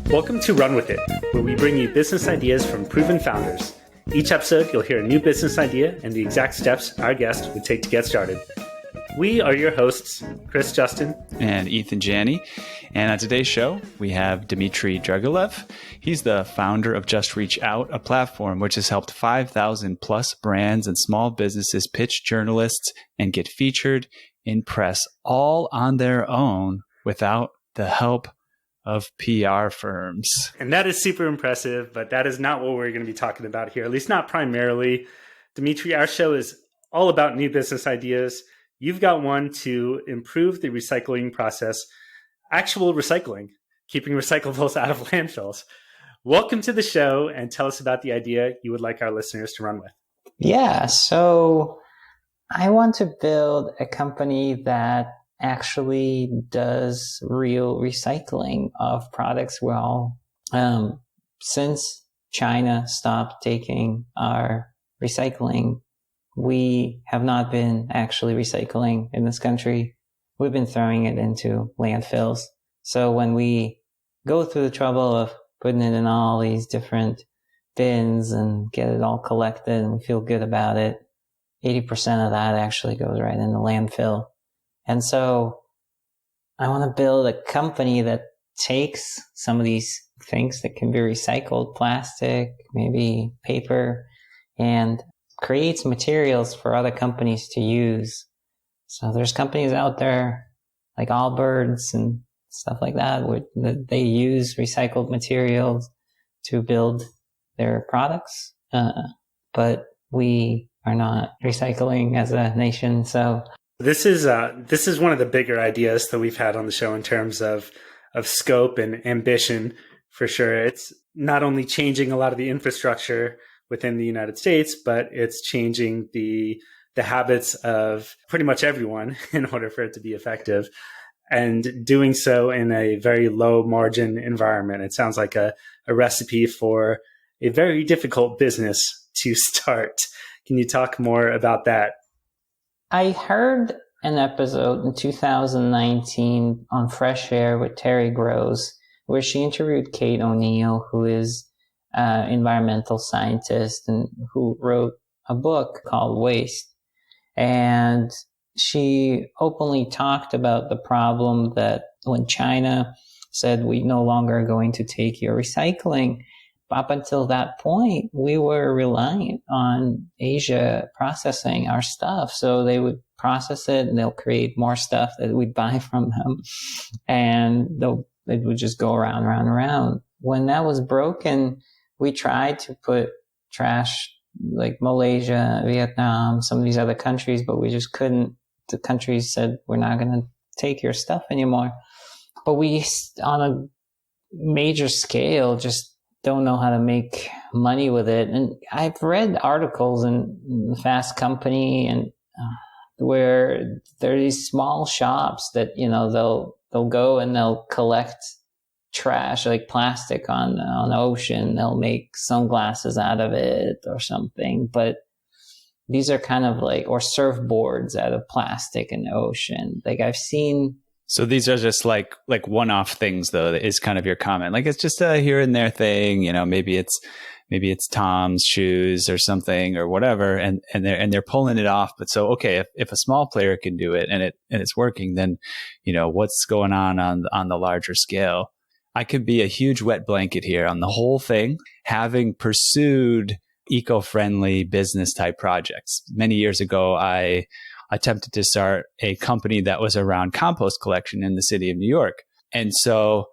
Welcome to Run With It, where we bring you business ideas from proven founders. Each episode, you'll hear a new business idea and the exact steps our guest would take to get started. We are your hosts, Chris Justin and Ethan Janney. And on today's show, we have Dmitry Dragilev. He's the founder of Just Reach Out, a platform which has helped 5,000 plus brands and small businesses pitch journalists and get featured in press all on their own without the help of PR firms. And that is super impressive, but that is not what we're going to be talking about here, at least not primarily. Dmitry, our show is all about new business ideas. You've got one to improve the recycling process, actual recycling, keeping recyclables out of landfills. Welcome to the show, and tell us about the idea you would like our listeners to run with. Yeah, so I want to build a company that actually does real recycling of products. Well, since China stopped taking our recycling, we have not been actually recycling in this country. We've been throwing it into landfills. So when we go through the trouble of putting it in all these different bins and get it all collected and we feel good about it, 80% of that actually goes right in the landfill. And so I want to build a company that takes some of these things that can be recycled, plastic, maybe paper, and creates materials for other companies to use. So there's companies out there like Allbirds and stuff like that where they use recycled materials to build their products. But we are not recycling as a nation. So This is one of the bigger ideas that we've had on the show in terms of scope and ambition, for sure. It's not only changing a lot of the infrastructure within the United States, but it's changing the habits of pretty much everyone in order for it to be effective, and doing so in a very low margin environment. It sounds like a recipe for a very difficult business to start. Can you talk more about that? I heard an episode in 2019 on Fresh Air with Terry Gross, where she interviewed Kate O'Neill, who is an environmental scientist and who wrote a book called Waste. And she openly talked about the problem that when China said we no longer are going to take your recycling, up until that point, we were reliant on Asia processing our stuff. So they would process it and they'll create more stuff that we'd buy from them. And it would just go around, around, around. When that was broken, we tried to put trash like Malaysia, Vietnam, some of these other countries, but we just couldn't. The countries said, we're not going to take your stuff anymore. But we, on a major scale, just don't know how to make money with it. And I've read articles in Fast Company and where there are these small shops that, they'll go and they'll collect trash like plastic on the ocean. They'll make sunglasses out of it or something. But these are kind of like, or surfboards out of plastic in the ocean. Like I've seen. So these are just like one-off things, though, that is kind of your comment. Like it's just a here and there thing, maybe it's Tom's shoes or something or whatever, and they're pulling it off. But so, okay, if a small player can do it and it's working, then, what's going on the larger scale? I could be a huge wet blanket here on the whole thing, having pursued eco-friendly business type projects. Many years ago, I attempted to start a company that was around compost collection in the city of New York. And so,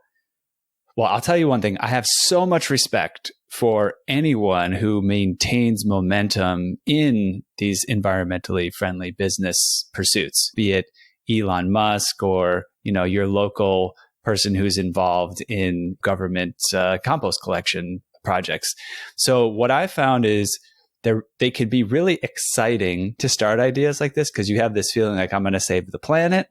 well, I'll tell you one thing. I have so much respect for anyone who maintains momentum in these environmentally friendly business pursuits, be it Elon Musk or, your local person who's involved in government compost collection projects. So what I found is they could be really exciting to start ideas like this because you have this feeling like I'm going to save the planet.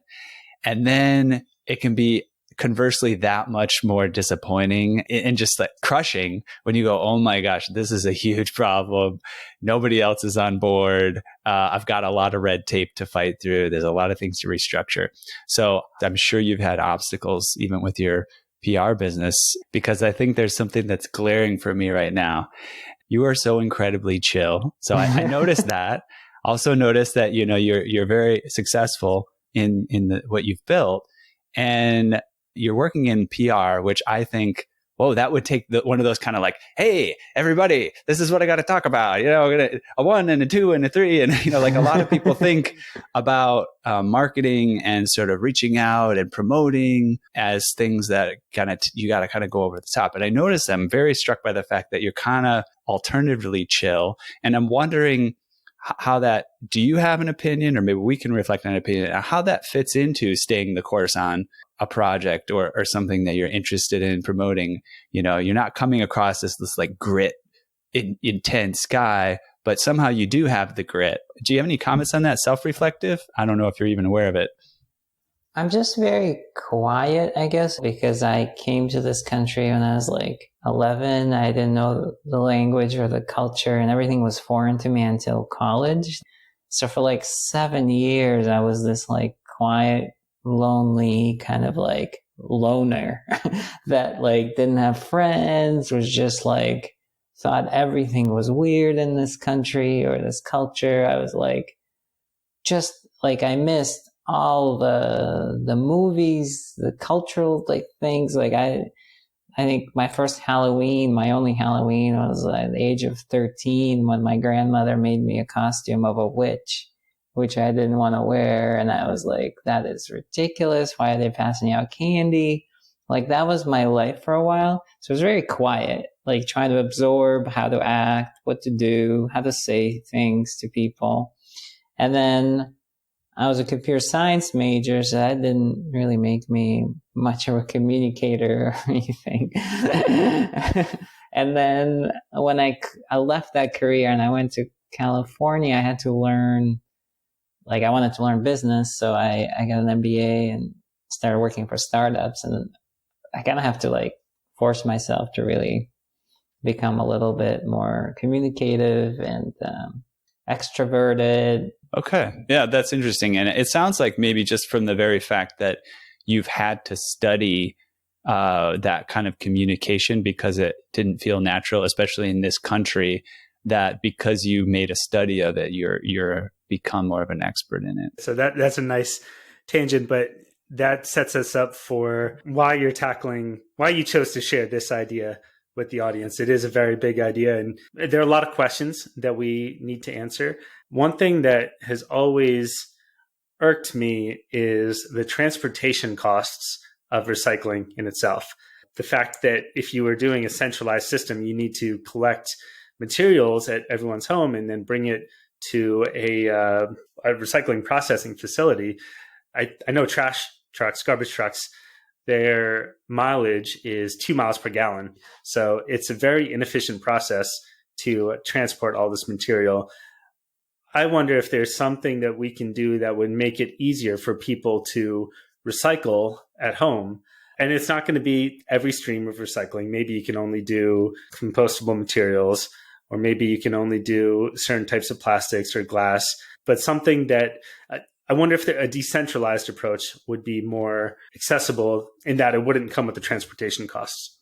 And then it can be conversely that much more disappointing and just like crushing when you go, oh my gosh, this is a huge problem. Nobody else is on board. I've got a lot of red tape to fight through. There's a lot of things to restructure. So I'm sure you've had obstacles even with your PR business, because I think there's something that's glaring for me right now. You are so incredibly chill. So I noticed that. Also noticed that, you know, you're very successful in what you've built, and you're working in PR, which I think, whoa, that would take one of those kind of like, hey, everybody, this is what I got to talk about. You know, a 1 and a 2 and a 3. And, you know, like a lot of people think about marketing and sort of reaching out and promoting as things that you got to kind of go over the top. And I noticed I'm very struck by the fact that you're kind of alternatively chill. And I'm wondering how that, do you have an opinion, or maybe we can reflect on an opinion, how that fits into staying the course on a project or something that you're interested in promoting? You know, you're not coming across as this like grit, intense guy, but somehow you do have the grit. Do you have any comments on that? Self-reflective? I don't know if you're even aware of it. I'm just very quiet, I guess, because I came to this country when I was like 11. I didn't know the language or the culture, and everything was foreign to me until college. So for like 7 years, I was this like quiet, lonely kind of like loner that like didn't have friends, was just like thought everything was weird in this country or this culture. I was like, just like I missed all the movies, the cultural like things. Like I think my first Halloween, my only Halloween, was at the age of 13 when my grandmother made me a costume of a witch, which I didn't want to wear. And I was like, that is ridiculous. Why are they passing out candy? Like that was my life for a while. So it was very quiet, like trying to absorb how to act, what to do, how to say things to people. And then I was a computer science major, so that didn't really make me much of a communicator or anything. And then when I left that career and I went to California, I had to learn, like I wanted to learn business. So I got an MBA and started working for startups. And I kind of have to like force myself to really become a little bit more communicative and extroverted. Okay. Yeah, that's interesting. And it sounds like maybe just from the very fact that you've had to study that kind of communication because it didn't feel natural, especially in this country, that because you made a study of it, you're become more of an expert in it. So that's a nice tangent, but that sets us up for why you chose to share this idea with the audience. It is a very big idea, and there are a lot of questions that we need to answer. One thing that has always irked me is the transportation costs of recycling in itself. The fact that if you were doing a centralized system, you need to collect materials at everyone's home and then bring it to a recycling processing facility. I know garbage trucks, their mileage is 2 miles per gallon. So it's a very inefficient process to transport all this material. I wonder if there's something that we can do that would make it easier for people to recycle at home. And it's not going to be every stream of recycling. Maybe you can only do compostable materials, or maybe you can only do certain types of plastics or glass, but something that I wonder if a decentralized approach would be more accessible in that it wouldn't come with the transportation costs.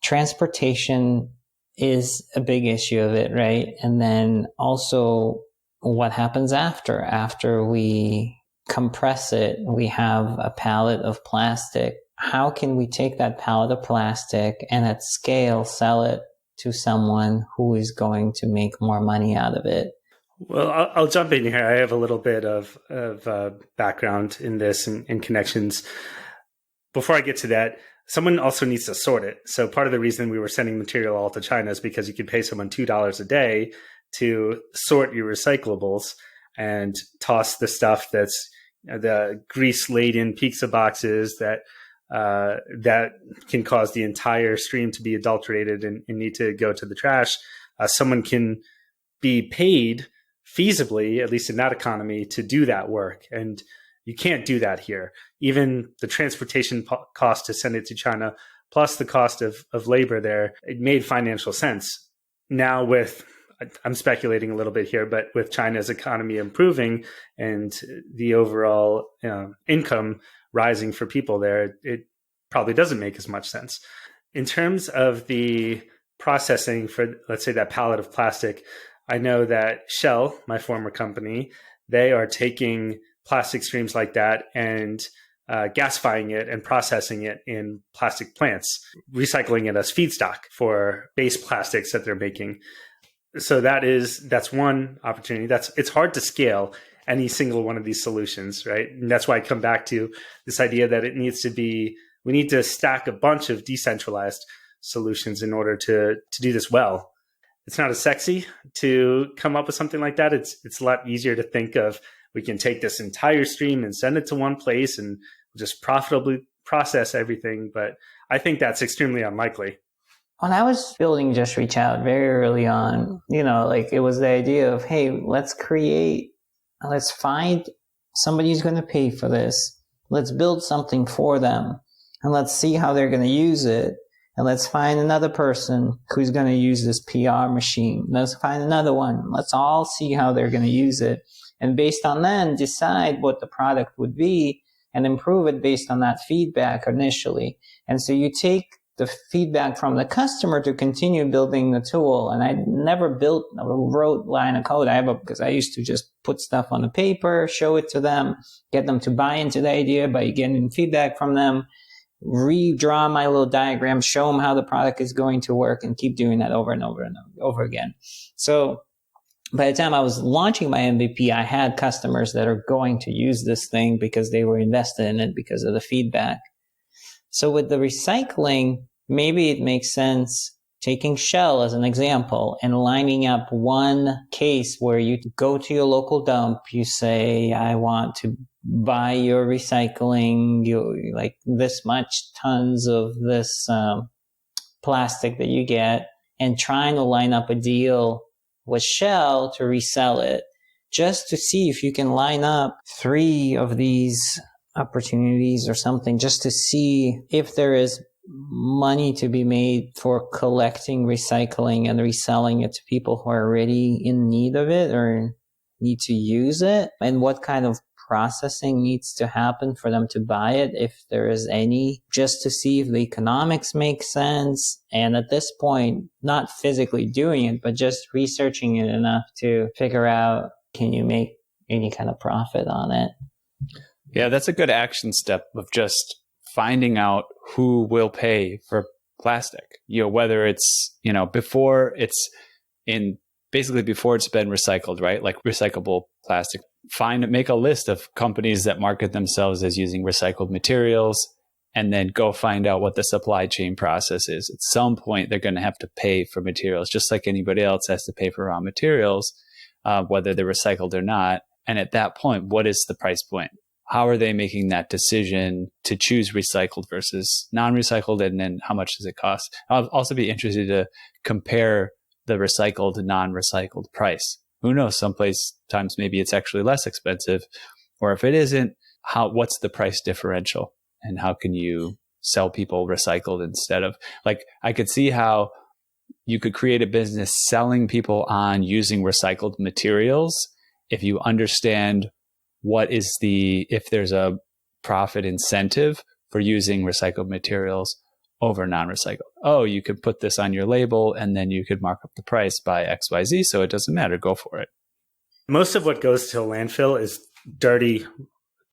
Transportation is a big issue of it, right? And then also what happens after we compress it, we have a pallet of plastic. How can we take that pallet of plastic and at scale sell it to someone who is going to make more money out of it? Well, I'll jump in here. I have a little bit of background in this and connections. Before I get to that, someone also needs to sort it. So part of the reason we were sending material all to China is because you could pay someone $2 a day to sort your recyclables and toss the stuff that's the grease-laden pizza boxes that can cause the entire stream to be adulterated and need to go to the trash. Someone can be paid feasibly, at least in that economy, to do that work. And You can't do that here. Even the transportation cost to send it to China, plus the cost of labor there, it made financial sense. Now I'm speculating a little bit here, but with China's economy improving and the overall income rising for people there, it probably doesn't make as much sense. In terms of the processing for, let's say, that pallet of plastic, I know that Shell, my former company, they are taking plastic streams like that and gasifying it and processing it in plastic plants, recycling it as feedstock for base plastics that they're making. So that's one opportunity. It's hard to scale any single one of these solutions, right? And that's why I come back to this idea that we need to stack a bunch of decentralized solutions in order to do this well. It's not as sexy to come up with something like that. It's a lot easier to think of, we can take this entire stream and send it to one place and just profitably process everything. But I think that's extremely unlikely. When I was building Just Reach Out very early on, it was the idea of, hey, let's find somebody who's going to pay for this. Let's build something for them and let's see how they're going to use it. And let's find another person who's going to use this PR machine. Let's find another one. Let's all see how they're going to use it. And based on that, decide what the product would be and improve it based on that feedback initially. And so you take the feedback from the customer to continue building the tool. And I never wrote line of code. Because I used to just put stuff on the paper, show it to them, get them to buy into the idea by getting feedback from them, redraw my little diagram, show them how the product is going to work, and keep doing that over and over and over again. So by the time I was launching my MVP, I had customers that are going to use this thing because they were invested in it because of the feedback. So with the recycling, maybe it makes sense taking Shell as an example and lining up one case where you go to your local dump, you say, I want to buy your recycling, like this much tons of this plastic that you get, and trying to line up a deal with Shell to resell it, just to see if you can line up 3 of these opportunities or something, just to see if there is money to be made for collecting recycling and reselling it to people who are already in need of it or need to use it, and what kind of processing needs to happen for them to buy it, if there is any, just to see if the economics make sense. And at this point, not physically doing it, but just researching it enough to figure out, can you make any kind of profit on it? Yeah, that's a good action step of just finding out who will pay for plastic. Whether it's, before it's before it's been recycled, right? Like recyclable plastic. Make a list of companies that market themselves as using recycled materials, and then go find out what the supply chain process is. At some point, they're going to have to pay for materials, just like anybody else has to pay for raw materials, whether they're recycled or not. And at that point, what is the price point? How are they making that decision to choose recycled versus non-recycled? And then how much does it cost? I'll also be interested to compare the recycled to non-recycled price. Who knows? Times maybe it's actually less expensive, or if it isn't, what's the price differential, and how can you sell people recycled instead of, I could see how you could create a business selling people on using recycled materials if you understand if there's a profit incentive for using recycled materials over non-recycled. Oh, you could put this on your label and then you could mark up the price by XYZ, so it doesn't matter. Go for it. Most of what goes to landfill is dirty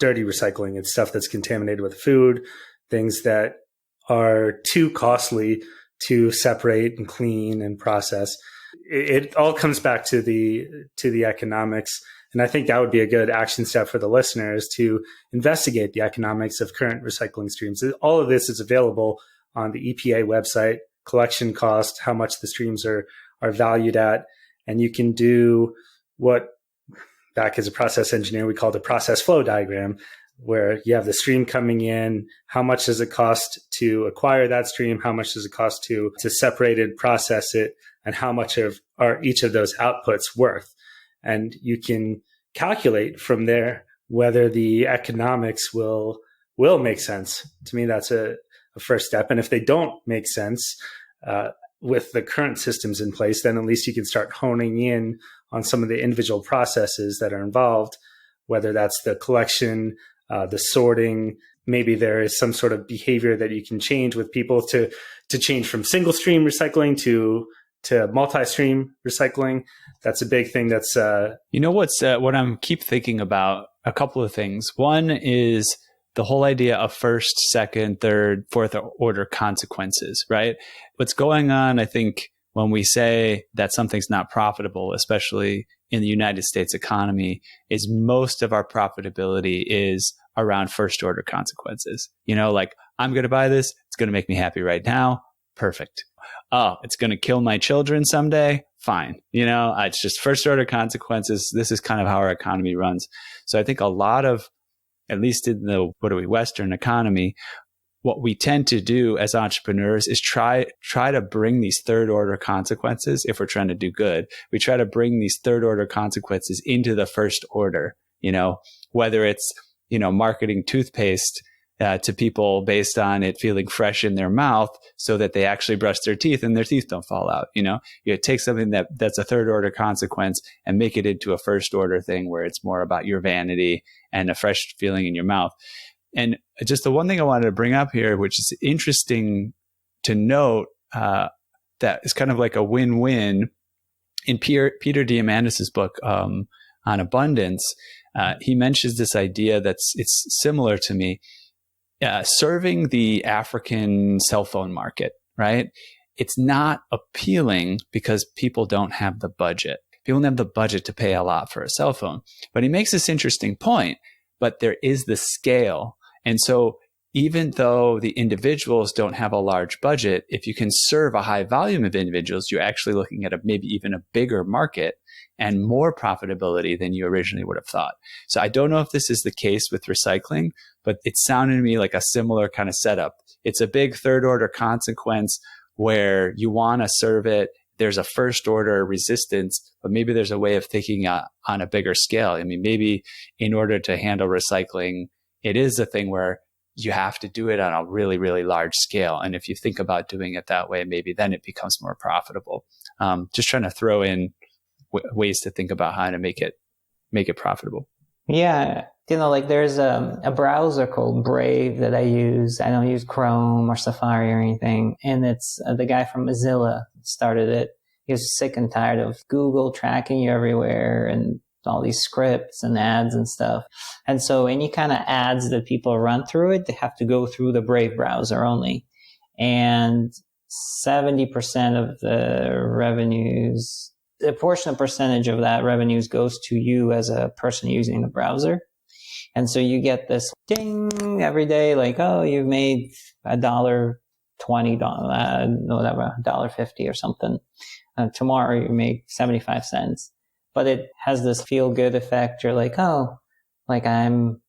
recycling. It's stuff that's contaminated with food, things that are too costly to separate and clean and process. It all comes back to the economics. And I think that would be a good action step for the listeners to investigate the economics of current recycling streams. All of this is available on the EPA website, collection cost, how much the streams are valued at. And you can do what, back as a process engineer, we call the process flow diagram, where you have the stream coming in, how much does it cost to acquire that stream, how much does it cost to separate it, process it, and how much are each of those outputs worth. And you can calculate from there whether the economics will make sense. To me, that's a first step. And if they don't make sense with the current systems in place, then at least you can start honing in on some of the individual processes that are involved, whether that's the collection, the sorting. Maybe there is some sort of behavior that you can change with people to change from single stream recycling to multi-stream recycling. That's a big thing. That's what I'm keep thinking about. A couple of things. One is the whole idea of first, second, third, fourth order consequences, right? What's going on, I think, when we say that something's not profitable, especially in the United States economy, is most of our profitability is around first order consequences. Like, I'm going to buy this. It's going to make me happy right now. Perfect. Oh, it's going to kill my children someday. Fine. It's just first order consequences. This is kind of how our economy runs. So I think a lot of, at least in the Western economy, what we tend to do as entrepreneurs is try to bring these third order consequences. If we're trying to do good, we try to bring these third order consequences into the first order, whether it's, marketing toothpaste to people based on it feeling fresh in their mouth so that they actually brush their teeth and their teeth don't fall out. You take something that's a third order consequence and make it into a first order thing where it's more about your vanity and a fresh feeling in your mouth. And just the one thing I wanted to bring up here, which is interesting to note, that is kind of like a win-win in Peter Diamandis' book on abundance. He mentions this idea it's similar to me. Serving the African cell phone market, right? It's not appealing because people don't have the budget. People don't have the budget to pay a lot for a cell phone. But he makes this interesting point, but there is the scale. And so even though the individuals don't have a large budget, if you can serve a high volume of individuals, you're actually looking at maybe even a bigger market and more profitability than you originally would have thought. So I don't know if this is the case with recycling, but it sounded to me like a similar kind of setup. It's a big third order consequence where you want to serve it. There's a first order resistance, but maybe there's a way of thinking on a bigger scale. I mean, maybe in order to handle recycling, it is a thing where you have to do it on a really, really large scale. And if you think about doing it that way, maybe then it becomes more profitable. Just trying to throw in ways to think about how to make it profitable. Yeah. Like there's a browser called Brave that I use. I don't use Chrome or Safari or anything. And it's the guy from Mozilla started it. He was sick and tired of Google tracking you everywhere and all these scripts and ads and stuff. And so any kind of ads that people run through it, they have to go through the Brave browser only. And 70% of the revenues, a percentage of that revenues goes to you as a person using the browser. And so you get this ding every day, like, oh, you've made $1.20, whatever, $1.50 or something. Tomorrow you make 75 cents. But it has this feel-good effect. You're like, oh, like I'm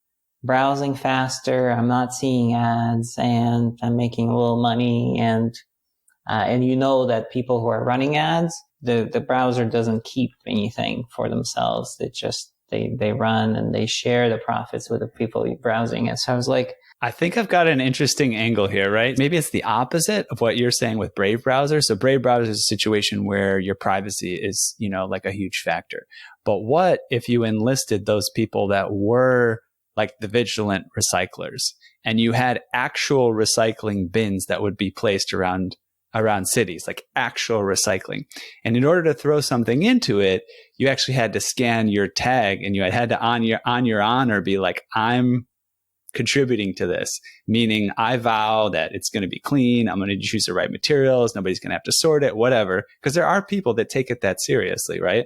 browsing faster, I'm not seeing ads, and I'm making a little money. And you know that people who are running ads, the browser doesn't keep anything for themselves. It just, they run and they share the profits with the people browsing it. So I was like, I think I've got an interesting angle here, right? Maybe it's the opposite of what you're saying with Brave browser. So Brave browser is a situation where your privacy is, like a huge factor. But what if you enlisted those people that were like the vigilant recyclers and you had actual recycling bins that would be placed around cities, like actual recycling. And in order to throw something into it, you actually had to scan your tag and you had to on your honor be like, I'm contributing to this, meaning I vow that it's going to be clean. I'm going to choose the right materials. Nobody's going to have to sort it, whatever. Because there are people that take it that seriously, right?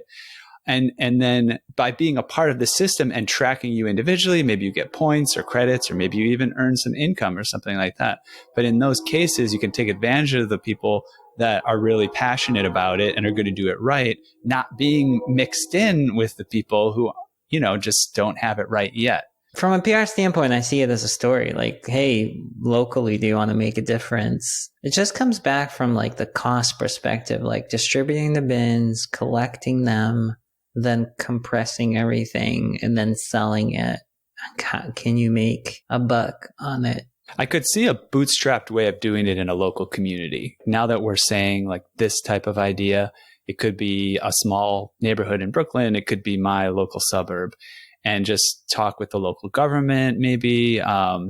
And then by being a part of the system and tracking you individually, maybe you get points or credits, or maybe you even earn some income or something like that. But in those cases, you can take advantage of the people that are really passionate about it and are going to do it right, not being mixed in with the people who, just don't have it right yet. From a PR standpoint, I see it as a story. Like, hey, locally, do you want to make a difference? It just comes back from like the cost perspective, like distributing the bins, collecting them, then compressing everything and then selling it can you make a buck on it? I could see a bootstrapped way of doing it in a local community. Now that we're saying like this type of idea, it could be a small neighborhood in Brooklyn. It could be my local suburb, and just talk with the local government, maybe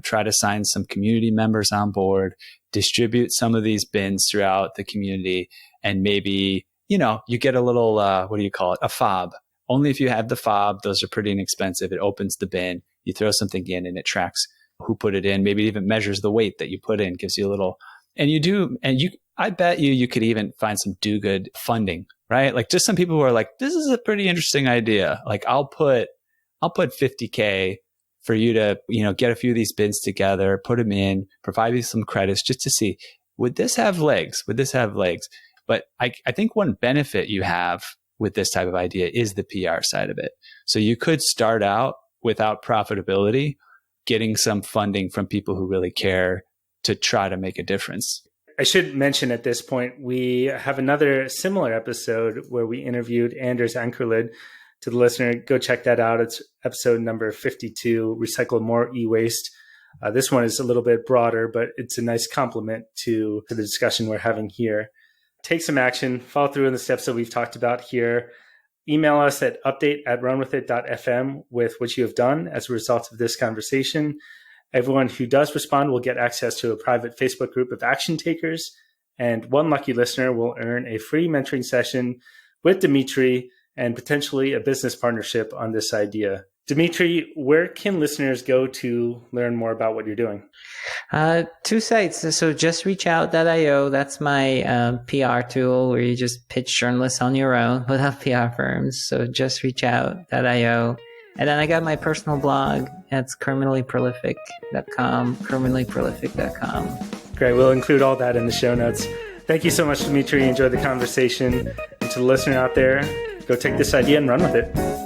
try to sign some community members on board, distribute some of these bins throughout the community. And maybe, you get a little, what do you call it? A fob. Only if you have the fob, those are pretty inexpensive. It opens the bin, you throw something in and it tracks who put it in, maybe even measures the weight that you put in, gives you a little, I bet you could even find some do good funding, right? Like just some people who are like, this is a pretty interesting idea. Like I'll put $50K for you to, get a few of these bins together, put them in, provide you some credits just to see, would this have legs? Would this have legs? But I think one benefit you have with this type of idea is the PR side of it. So you could start out without profitability, getting some funding from people who really care to try to make a difference. I should mention at this point, we have another similar episode where we interviewed Anders Ankerlid. To the listener, go check that out. It's episode number 52, Recycle More E-Waste. This one is a little bit broader, but it's a nice complement to the discussion we're having here. Take some action, follow through on the steps that we've talked about here. Email us at update@runwithit.fm with what you have done as a result of this conversation. Everyone who does respond will get access to a private Facebook group of action takers, and one lucky listener will earn a free mentoring session with Dmitry and potentially a business partnership on this idea. Dmitry, where can listeners go to learn more about what you're doing? 2 sites. So justreachout.io. That's my PR tool where you just pitch journalists on your own without PR firms. So justreachout.io. And then I got my personal blog. That's criminallyprolific.com. Great. We'll include all that in the show notes. Thank you so much, Dmitry. Enjoyed the conversation. And to the listener out there, go take this idea and run with it.